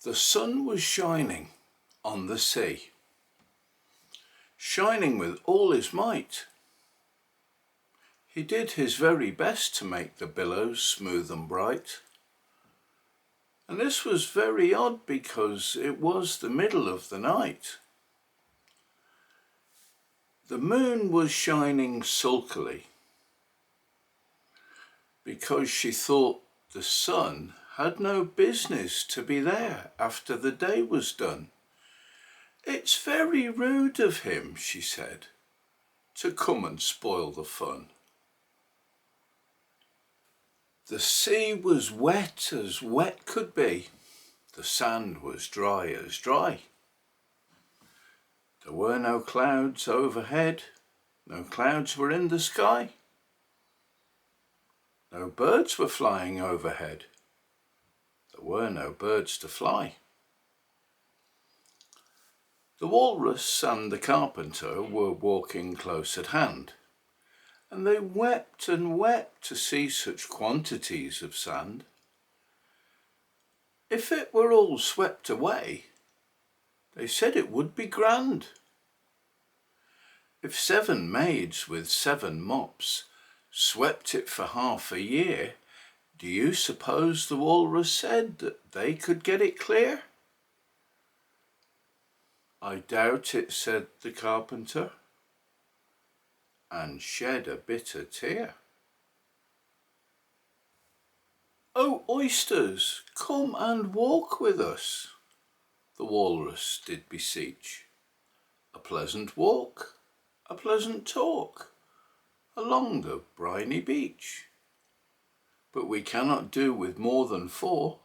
The sun was shining on the sea, shining with all his might. He did his very best to make the billows smooth and bright. And this was very odd because it was the middle of the night. The moon was shining sulkily because she thought the sun had no business to be there after the day was done. "It's very rude of him," she said, "to come and spoil the fun." The sea was wet as wet could be. The sand was dry as dry. There were no clouds overhead. No clouds were in the sky. No birds were flying overhead. There were no birds to fly. The Walrus and the Carpenter were walking close at hand, and they wept and wept to see such quantities of sand. If it were all swept away, they said it would be grand. If 7 maids with 7 mops swept it for half a year, do you suppose, the Walrus said, that they could get it clear? "I doubt it," said the Carpenter, and shed a bitter tear. "Oh, oysters, come and walk with us," the Walrus did beseech. "A pleasant walk, a pleasant talk, along the briny beach. But we cannot do with more than 4,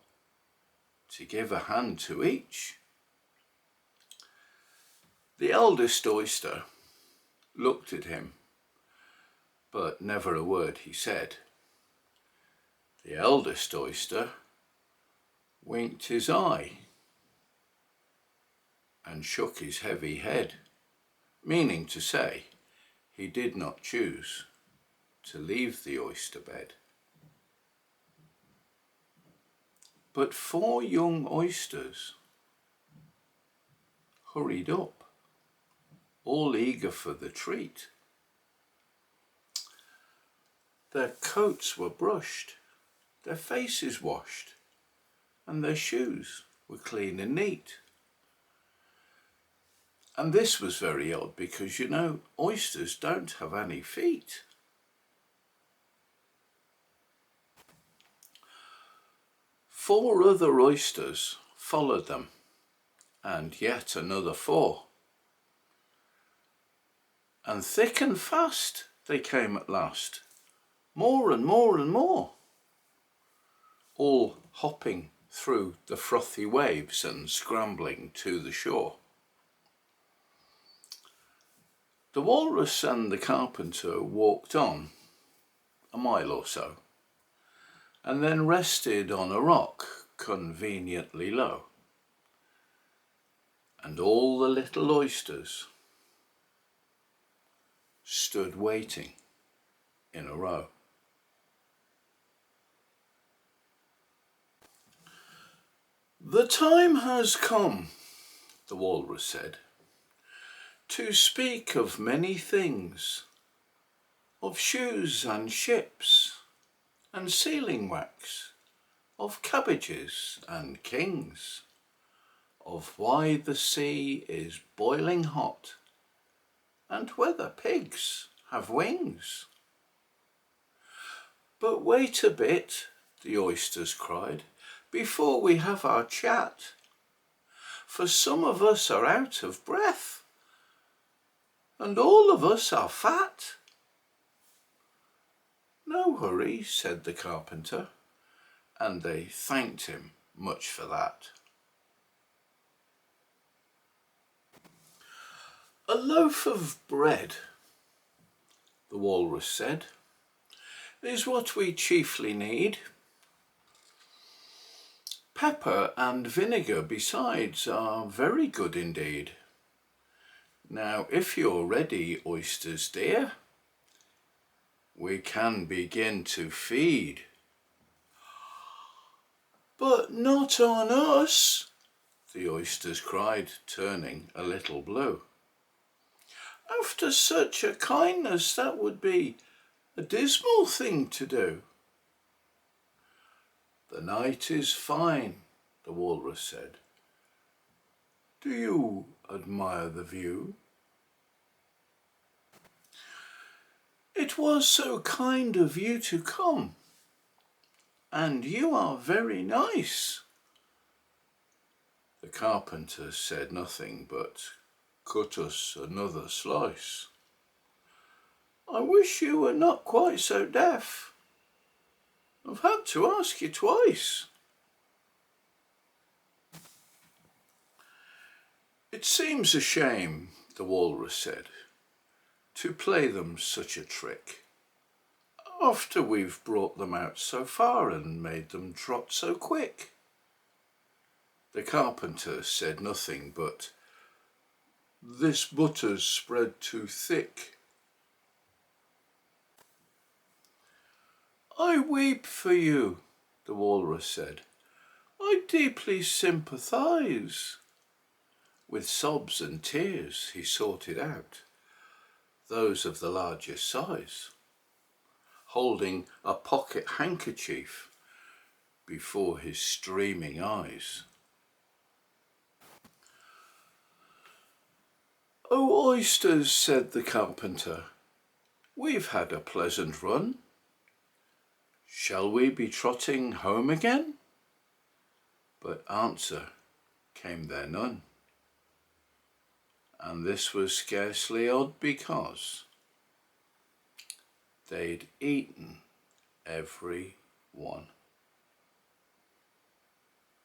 to give a hand to each." The eldest oyster looked at him, but never a word he said. The eldest oyster winked his eye and shook his heavy head, meaning to say he did not choose to leave the oyster bed. But 4 young oysters hurried up, all eager for the treat. Their coats were brushed, their faces washed, and their shoes were clean and neat. And this was very odd because, you know, oysters don't have any feet. Four other oysters followed them, and yet another 4. And thick and fast they came at last, more and more and more, all hopping through the frothy waves and scrambling to the shore. The Walrus and the Carpenter walked on a mile or so, and then rested on a rock conveniently low. And all the little oysters stood waiting in a row. "The time has come," the Walrus said, "to speak of many things, of shoes and ships and sealing wax, of cabbages and kings, of why the sea is boiling hot, and whether pigs have wings." "But wait a bit," the oysters cried, "before we have our chat, for some of us are out of breath, and all of us are fat." "No hurry," said the Carpenter, and they thanked him much for that. "A loaf of bread," the Walrus said, "is what we chiefly need. Pepper and vinegar besides are very good indeed. Now, if you're ready, oysters dear, we can begin to feed." "But not on us," the oysters cried, turning a little blue. After such a kindness, that would be a dismal thing to do. The night is fine, the walrus said. Do you admire the view? It was so kind of you to come, and you are very nice. The carpenter said nothing but cut us another slice. I wish you were not quite so deaf. I've had to ask you twice. It seems a shame, the walrus said, to play them such a trick, after we've brought them out so far and made them trot so quick. The carpenter said nothing but, this butter's spread too thick. I weep for you, the walrus said. I deeply sympathise. With sobs and tears he sorted out those of the largest size, holding a pocket handkerchief before his streaming eyes. Oh, oysters, said the carpenter, we've had a pleasant run. Shall we be trotting home again? But answer came there none. And this was scarcely odd because they'd eaten every one.